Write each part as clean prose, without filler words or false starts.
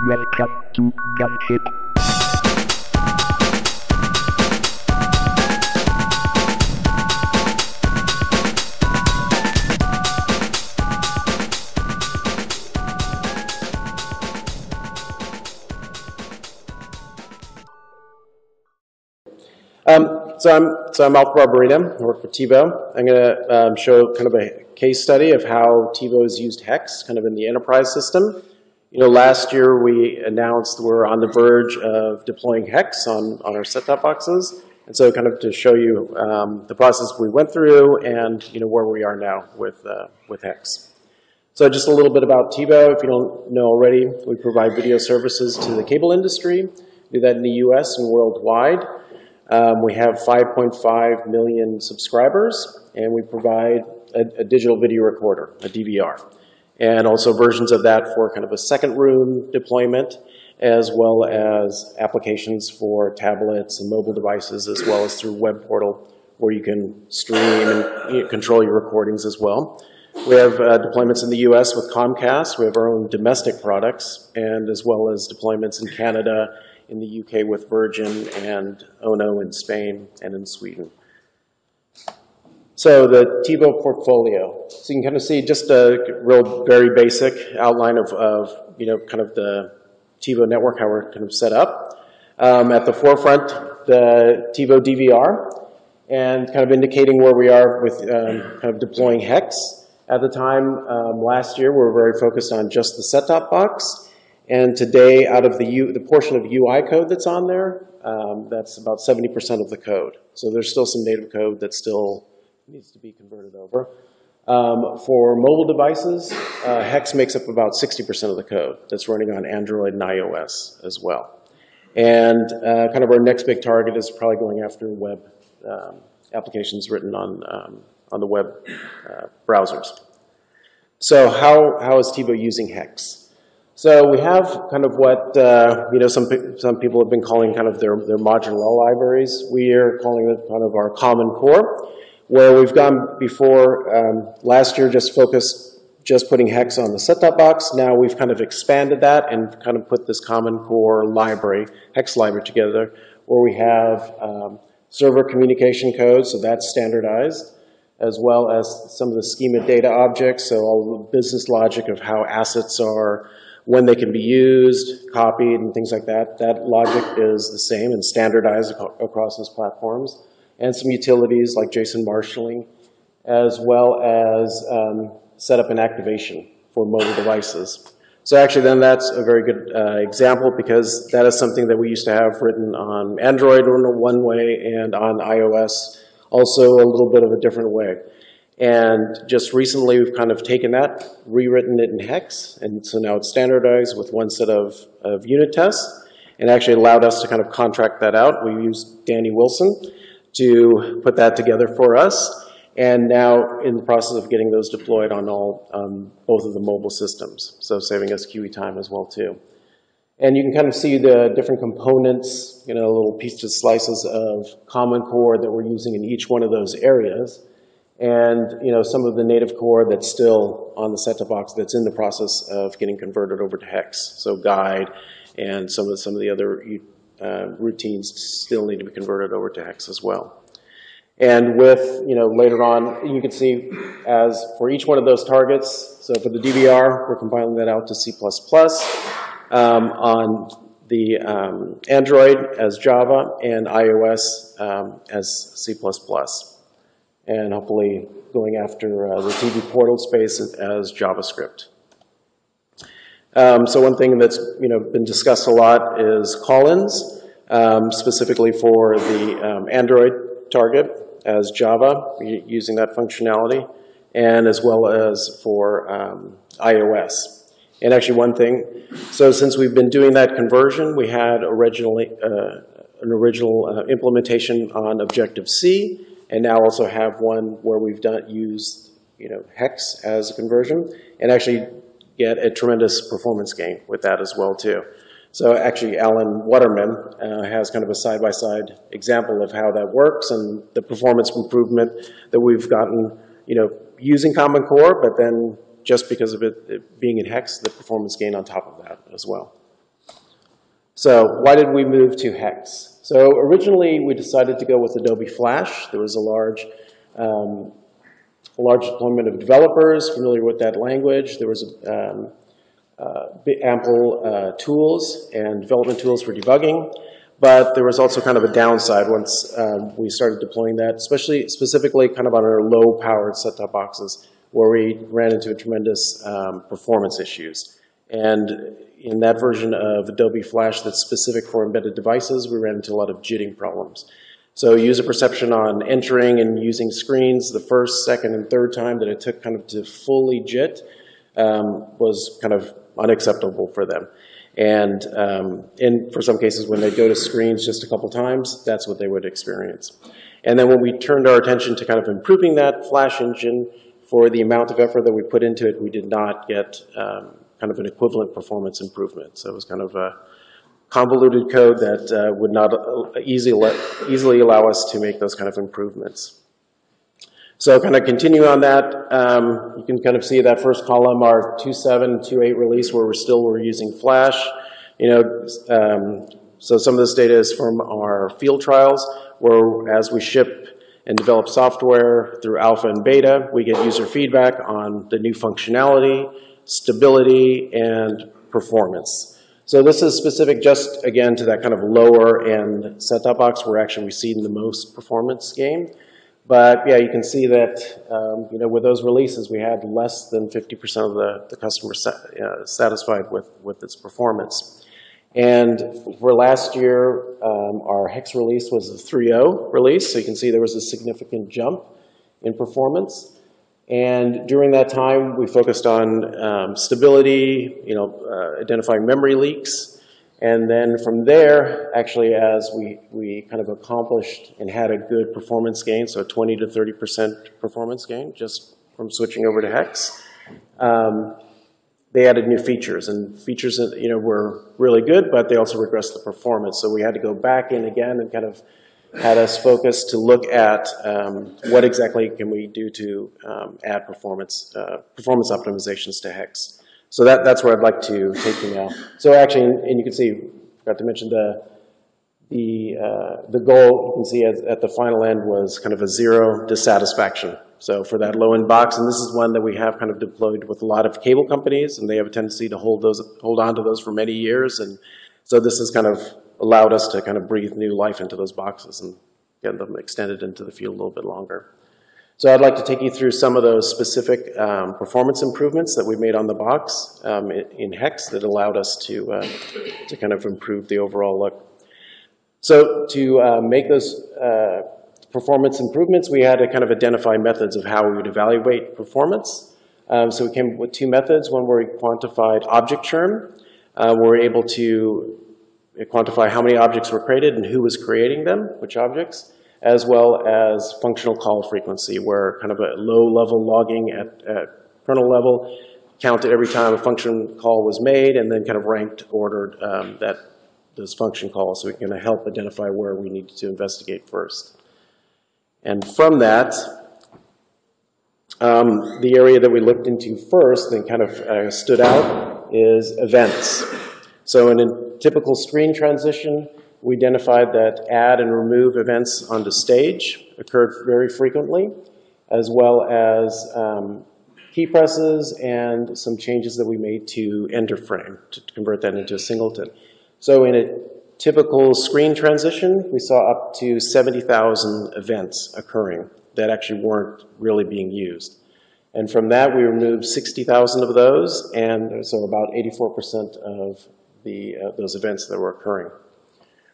Welcome to Gunship. So I'm Alfred Barberena. I work for Tivo. I'm going to show kind of a case study of how Tivo has used Hex kind of in the enterprise system. You know, last year we announced we're on the verge of deploying Hex on our set-top boxes. And so kind of to show you the process we went through and, you know, where we are now with Hex. So just a little bit about Tivo. If you don't know already, we provide video services to the cable industry. We do that in the US and worldwide. We have 5.5 million subscribers, and we provide a digital video recorder, a DVR, and also versions of that for kind of a second room deployment, as well as applications for tablets and mobile devices, as well as through web portal, where you can stream and control your recordings as well. We have deployments in the US with Comcast. We have our own domestic products, and as well as deployments in Canada, in the UK with Virgin, and Ono in Spain and in Sweden. So the Tivo portfolio. So you can kind of see just a real very basic outline of you know, kind of the Tivo network, how we're kind of set up. At the forefront, the Tivo DVR, and kind of indicating where we are with kind of deploying Hex. At the time, last year, we were very focused on just the set-top box. And today, out of the portion of UI code that's on there, that's about 70% of the code. So there's still some native code that still needs to be converted over. For mobile devices, Hex makes up about 60% of the code that's running on Android and iOS as well. And kind of our next big target is probably going after web applications written on the web browsers. So how is Tivo using Hex? So we have kind of what you know, some people have been calling kind of their modular libraries. We are calling it kind of our common core, where we've gone before last year just focused just putting Hex on the set-top box. Now we've kind of expanded that and kind of put this common core library, Hex library together, where we have server communication code, so that's standardized, as well as some of the schema data objects, so all the business logic of how assets are, when they can be used, copied, and things like that. That logic is the same and standardized across those platforms. And some utilities like JSON marshalling, as well as setup and activation for mobile devices. So actually then that's a very good example, because that is something that we used to have written on Android in one way and on iOS also a little bit of a different way. And just recently, we've kind of taken that, rewritten it in Hex, and so now it's standardized with one set of unit tests, and actually allowed us to kind of contract that out. We used Danny Wilson to put that together for us, and now in the process of getting those deployed on both of the mobile systems, so saving us QE time as well too. And you can kind of see the different components, you know, little pieces, slices of common core that we're using in each one of those areas. And, you know, some of the native core that's still on the set-top box that's in the process of getting converted over to Hex. So guide and some of the other routines still need to be converted over to Hex as well. And with, you know, later on, you can see as for each one of those targets, so for the DVR, we're compiling that out to C++, on the Android as Java, and iOS as C++. And hopefully going after the TV portal space as JavaScript. So one thing that's, you know, been discussed a lot is call-ins, specifically for the Android target as Java, using that functionality, and as well as for iOS. And actually one thing, so since we've been doing that conversion, we had originally an original implementation on ObjectiveC, and now also have one where we've used, you know, Hex as a conversion, and actually get a tremendous performance gain with that as well too. So actually, Alan Waterman has kind of a side-by-side example of how that works and the performance improvement that we've gotten, you know, using Common Core, but then just because of it being in Hex, the performance gain on top of that as well. So why did we move to Hex? So originally we decided to go with Adobe Flash. There was a large deployment of developers familiar with that language. There was ample tools and development tools for debugging, but there was also kind of a downside once we started deploying that, specifically kind of on our low-powered set-top boxes, where we ran into tremendous performance issues. And in that version of Adobe Flash that's specific for embedded devices, we ran into a lot of jitting problems. So user perception on entering and using screens the first, second, and third time that it took kind of to fully JIT was kind of unacceptable for them. And for some cases, when they go to screens just a couple times, that's what they would experience. And then when we turned our attention to kind of improving that Flash engine, for the amount of effort that we put into it, we did not get kind of an equivalent performance improvement. So it was kind of a convoluted code that would not easily allow us to make those kind of improvements. So kind of continue on that, you can kind of see that first column, our 2.7, 2.8 release, where we're using Flash. So some of this data is from our field trials, where as we ship and develop software through alpha and beta, we get user feedback on the new functionality, stability, and performance. So this is specific just, again, to that kind of lower end set-top box where actually we've seen the most performance gain. But yeah, you can see that with those releases, we had less than 50% of the customers satisfied with its performance. And for last year, our Hex release was a 3.0 release, so you can see there was a significant jump in performance. And during that time, we focused on stability, identifying memory leaks. And then from there, actually, as we kind of accomplished and had a good performance gain, so 20 to 30% performance gain just from switching over to Hex, they added new features. And features were really good, but they also regressed the performance. So we had to go back in again and kind of had us focus to look at what exactly can we do to add performance optimizations to Hex. So that's where I'd like to take you now. So actually, and you can see, forgot to mention the goal, you can see at the final end was kind of a 0 dissatisfaction. So for that low-end box, and this is one that we have kind of deployed with a lot of cable companies, and they have a tendency to hold on to those for many years. And so this has kind of allowed us to kind of breathe new life into those boxes and get them extended into the field a little bit longer. So I'd like to take you through some of those specific performance improvements that we made on the box in Hex that allowed us to kind of improve the overall look. So to make those performance improvements, we had to kind of identify methods of how we would evaluate performance. So we came up with two methods. One where we quantified object churn. We're able to quantify how many objects were created and who was creating them, which objects, as well as functional call frequency, where kind of a low-level logging at kernel level counted every time a function call was made and then kind of ordered those function calls, so we can help identify where we need to investigate first. And from that, the area that we looked into first and kind of stood out is events. So in a typical screen transition, we identified that add and remove events onto stage occurred very frequently, as well as key presses and some changes that we made to enter frame to convert that into a singleton. So in a typical screen transition, we saw up to 70,000 events occurring that actually weren't really being used. And from that, we removed 60,000 of those, and so about 84% of those events that were occurring.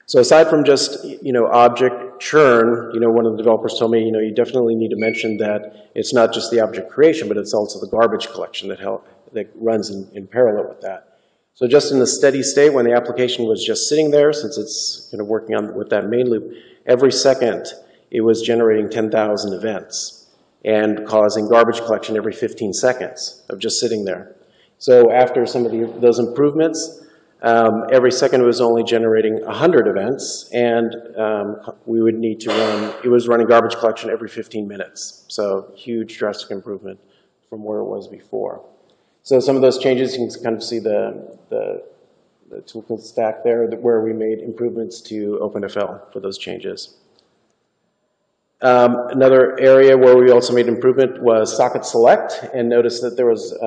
So aside from just, object churn, one of the developers told me, you definitely need to mention that it's not just the object creation, but it's also the garbage collection that runs in parallel with that. So just in the steady state, when the application was just sitting there, since it's kind of working with that main loop, every second it was generating 10,000 events and causing garbage collection every 15 seconds of just sitting there. So after some of those improvements, every second it was only generating 100 events, and we would need to it was running garbage collection every 15 minutes. So huge drastic improvement from where it was before. So some of those changes, you can kind of see the tool stack there where we made improvements to OpenFL for those changes. Another area where we also made improvement was SocketSelect, and noticed that there was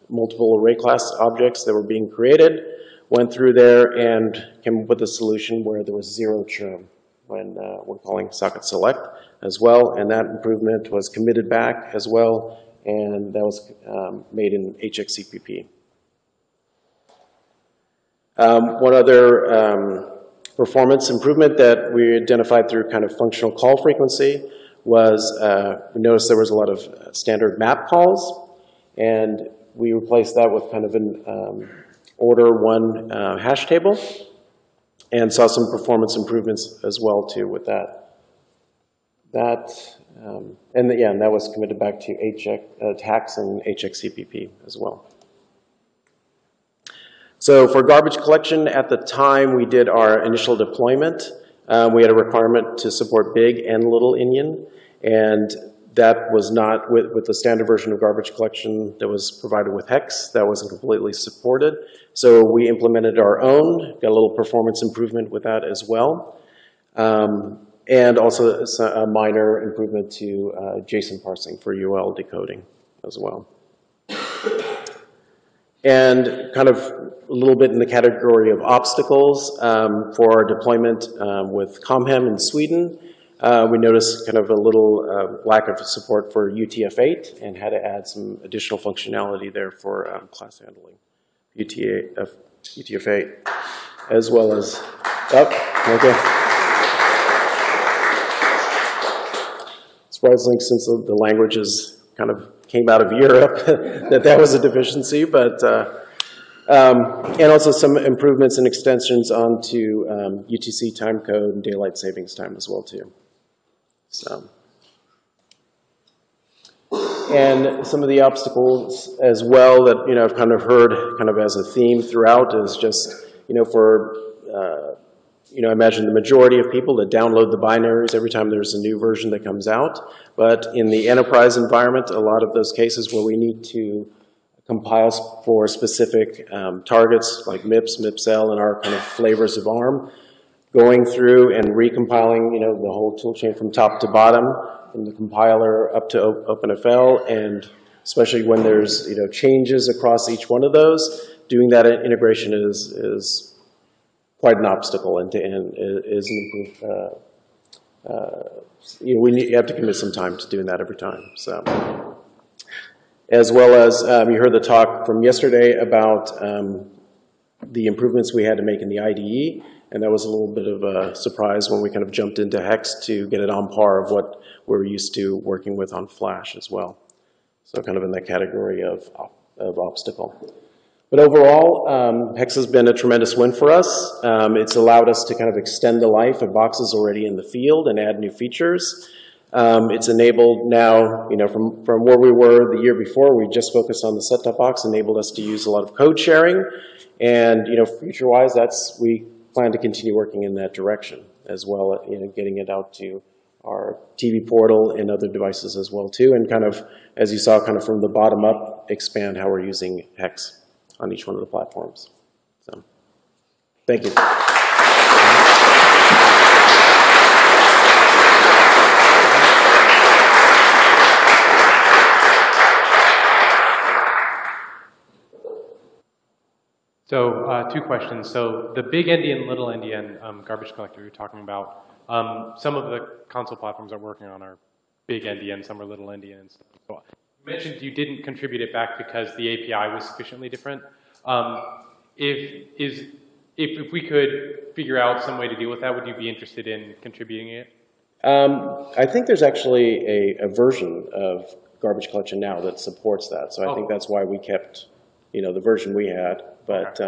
multiple array class objects that were being created. Went through there and came up with a solution where there was zero churn when we're calling SocketSelect as well, and that improvement was committed back as well, and that was made in HXCPP. One other performance improvement that we identified through kind of functional call frequency was we noticed there was a lot of standard map calls, and we replaced that with kind of an order one hash table, and saw some performance improvements as well too with that. And that was committed back to Haxe and HXCPP as well. So for garbage collection, at the time we did our initial deployment, we had a requirement to support big and little endian, and that was not with the standard version of garbage collection that was provided with Hex. That wasn't completely supported. So we implemented our own, got a little performance improvement with that as well. And also a minor improvement to JSON parsing for UL decoding as well. And kind of a little bit in the category of obstacles for our deployment with Comhem in Sweden. We noticed kind of a little lack of support for UTF-8 and had to add some additional functionality there for class handling, UTF-8, as well as, surprisingly, since the languages kind of came out of Europe, that was a deficiency, but, and also some improvements and extensions onto UTC timecode and daylight savings time as well too. So, and some of the obstacles as well that, I've kind of heard kind of as a theme throughout is just, for, I imagine the majority of people that download the binaries every time there's a new version that comes out. But in the enterprise environment, a lot of those cases where we need to compile for specific targets like MIPS, MIPSL, and our kind of flavors of ARM, going through and recompiling, the whole toolchain from top to bottom, from the compiler up to OpenFL, and especially when there's, changes across each one of those, doing that integration is quite an obstacle and is you have to commit some time to doing that every time. So, as well as you heard the talk from yesterday about the improvements we had to make in the IDE, and that was a little bit of a surprise when we kind of jumped into Hex to get it on par of what we're used to working with on Flash as well. So kind of in that category of obstacle. But overall, Hex has been a tremendous win for us. It's allowed us to kind of extend the life of boxes already in the field and add new features. It's enabled now, from where we were the year before, we just focused on the set-top box, enabled us to use a lot of code sharing. And, future-wise, we plan to continue working in that direction as well, getting it out to our TV portal and other devices as well, too. And kind of, as you saw, kind of from the bottom up, expand how we're using Hex on each one of the platforms. So, thank you. So, two questions. So, the big endian, little endian garbage collector you're talking about, some of the console platforms are working on are big endian, some are little endian and stuff. So, you mentioned you didn't contribute it back because the API was sufficiently different. If we could figure out some way to deal with that, would you be interested in contributing it? I think there's actually a version of garbage collection now that supports that. So I think that's why we kept, the version we had. But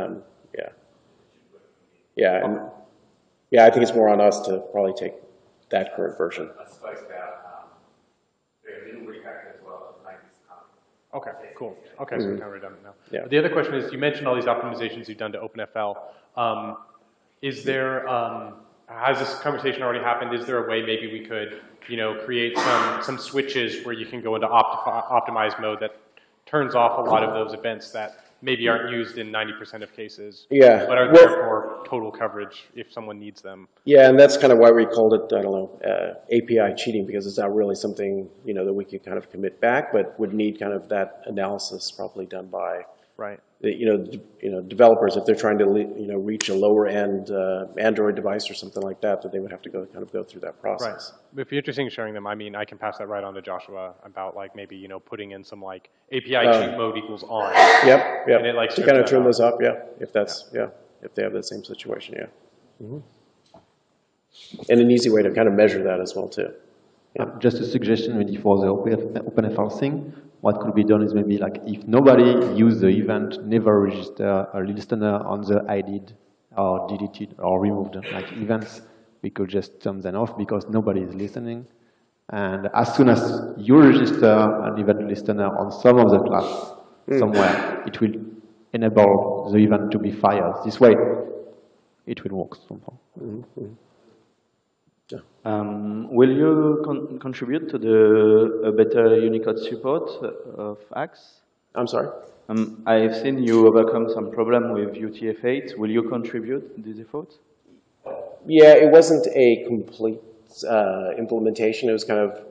yeah, I think it's more on us to probably take that current version. Okay, cool. Okay, so we're kind of redundant now. Yeah. The other question is, you mentioned all these optimizations you've done to OpenFL. Has this conversation already happened? Is there a way maybe we could, create some switches where you can go into optimize mode that turns off a lot of those events that maybe aren't used in 90% of cases, Yeah. but are there for total coverage if someone needs them. Yeah, and that's kind of why we called it, I don't know, API cheating, because it's not really something, you know, that we could kind of commit back, but would need kind of that analysis probably done by, right. Developers, if they're trying to, reach a lower end Android device or something like that, that they would have to go through that process. Right. If you're interested in showing them, I mean, I can pass that right on to Joshua about like maybe, putting in some like API cheat mode equals on. Yep. And it like to kind of turn those up, if that's, if they have the same situation, And an easy way to kind of measure that as well too. Just a suggestion maybe for the OpenFR thing. What could be done is maybe like if nobody used the event, never register a listener on the ID'd or deleted or removed like events, we could just turn them off because nobody is listening. And as soon as you register an event listener on some of the class somewhere, it will enable the event to be fired. This way, it will work somehow. Will you contribute to the better Unicode support of Haxe? I'm sorry? I've seen you overcome some problem with UTF-8. Will you contribute to this effort? Yeah, it wasn't a complete implementation. It was kind of,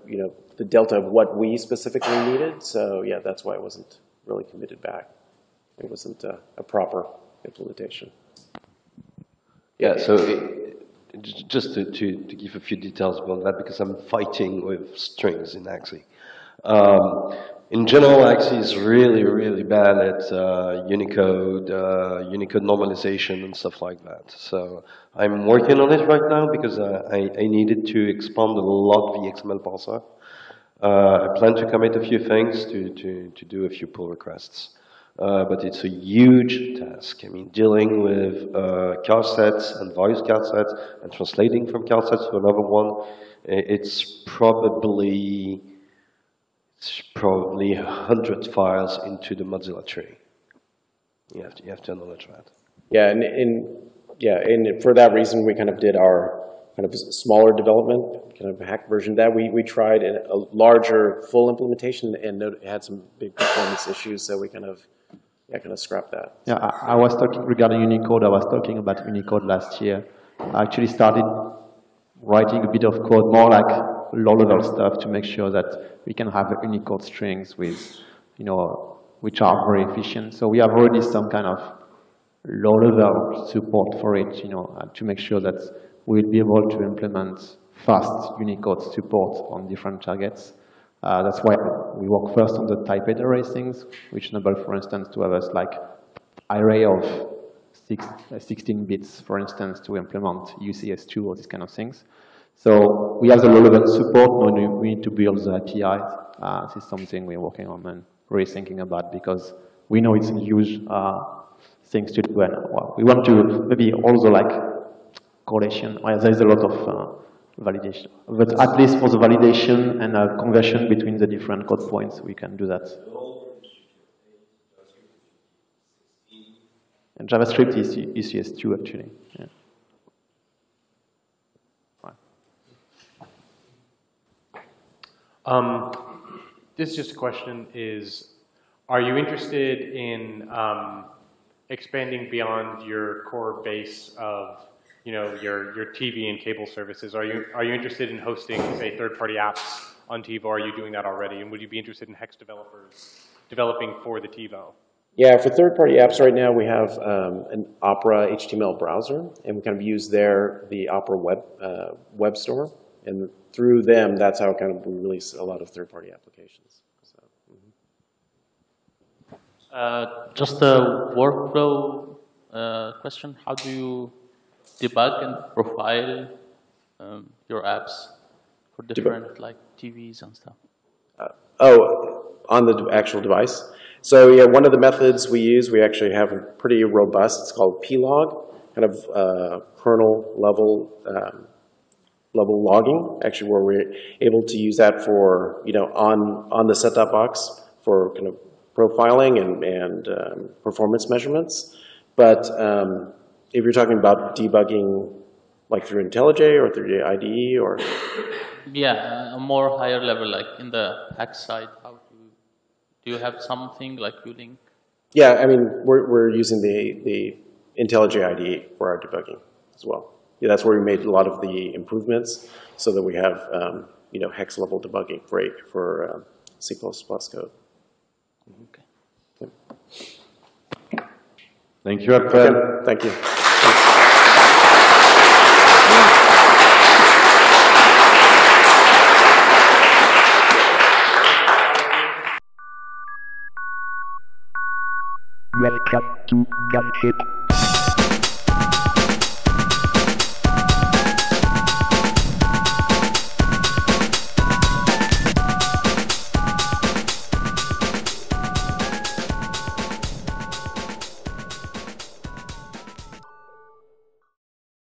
the delta of what we specifically needed. So yeah, that's why it wasn't really committed back. It wasn't a proper implementation. Yeah, so just to give a few details about that, because I'm fighting with strings in Haxe. In general, Haxe is really, really bad at Unicode, Unicode normalization and stuff like that. So I'm working on it right now because I needed to expand a lot the XML parser. I plan to commit a few things to do a few pull requests. But it's a huge task. I mean, dealing with card sets and various card sets and translating from card sets to another one, it's probably 100 files into the Mozilla tree. You have to acknowledge that. Yeah, and for that reason, we kind of did our kind of smaller development, kind of hack version of that. We tried a larger full implementation and it had some big performance issues, so we kind of scrap that. Yeah, I was talking regarding Unicode. I was talking about Unicode last year. I actually started writing a bit of code, more like low-level stuff, to make sure that we can have Unicode strings with, which are very efficient. So we have already some kind of low-level support for it, to make sure that we'll be able to implement fast Unicode support on different targets. That's why we work first on the typed array things, which enable, for instance, to have us like array of 16 bits, for instance, to implement UCS2 or these kind of things. So we have the low-level support. Now we need to build the API. This is something we're working on and really thinking about because we know it's a huge things to do. And well, we want to maybe also like correlation. Well, there's a lot of validation, but at least for the validation and conversion between the different code points, we can do that. And JavaScript is ECS2 actually. Yeah. This is just a question is, are you interested in expanding beyond your core base of your TV and cable services? Are you interested in hosting, say, third-party apps on Tivo? Are you doing that already? And would you be interested in Hex developers developing for the Tivo? Yeah, for third-party apps right now, we have an Opera HTML browser, and we kind of use the Opera web store, and through them, that's how kind of we release a lot of third-party applications. So, just a workflow question: how do you debug and profile your apps for different like TVs and stuff? On the actual device. So yeah, one of the methods we use, we actually have a pretty robust. It's called plog, kind of kernel level logging. Actually, where we're able to use that for on the set-top box for kind of profiling and performance measurements. But if you're talking about debugging, like through IntelliJ or through the IDE, or yeah, a more higher level, like in the Haxe side, how do you have something like Ulink Yeah, I mean, we're using the IntelliJ IDE for our debugging as well. Yeah, that's where we made a lot of the improvements so that we have, you know, hex level debugging for C++ code. Okay. Yep. Thank you, Alfred. Okay, thank you. Welcome to Gunship.